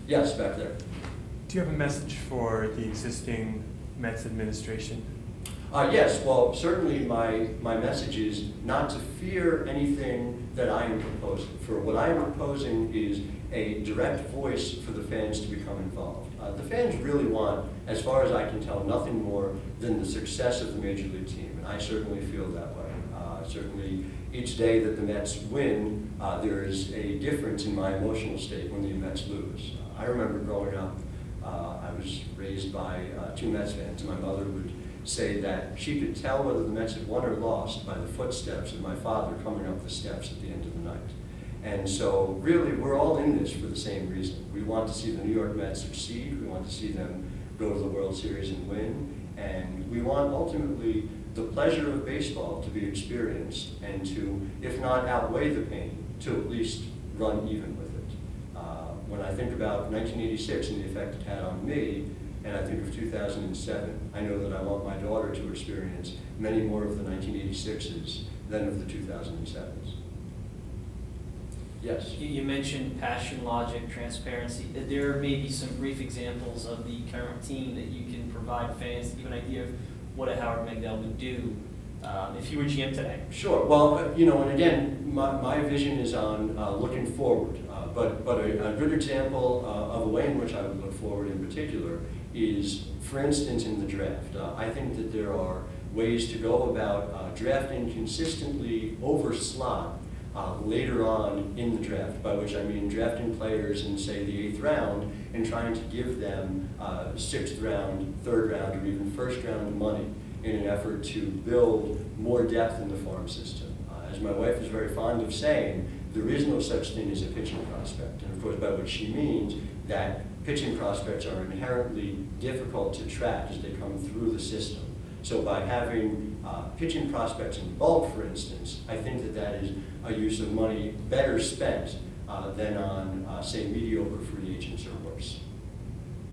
Yes, back there. Do you have a message for the existing Mets administration? Yes, well, certainly my message is not to fear anything that I am proposing. For what I am proposing is a direct voice for the fans to become involved. The fans really want, as far as I can tell, nothing more than the success of the Major League team, and I certainly feel that way. Certainly, each day that the Mets win, there is a difference in my emotional state when the Mets lose. I remember growing up, I was raised by two Mets fans, and my mother would say that she could tell whether the Mets had won or lost by the footsteps of my father coming up the steps at the end of the night. And so really, we're all in this for the same reason. We want to see the New York Mets succeed. We want to see them go to the World Series and win. And we want ultimately the pleasure of baseball to be experienced and to, if not outweigh the pain, to at least run even with it. When I think about 1986 and the effect it had on me, and I think of 2007, I know that I want my daughter to experience many more of the 1986s than of the 2007s. Yes? You mentioned passion, logic, transparency. There may be some brief examples of the current team that you can provide fans to give an idea of what a Howard Megdal would do if you were GM today. Sure. Well, you know, and again, my vision is on looking forward. But a good example of a way in which I would look forward in particular is, for instance, in the draft. I think that there are ways to go about drafting consistently over slot later on in the draft, by which I mean drafting players in, say, the 8th round and trying to give them 6th round, 3rd round, or even 1st round money in an effort to build more depth in the farm system. As my wife is very fond of saying, there is no such thing as a pitching prospect, and of course by which she means that pitching prospects are inherently difficult to track as they come through the system. So by having pitching prospects in bulk, for instance, I think that that is a use of money better spent than on, say, mediocre free agents or worse.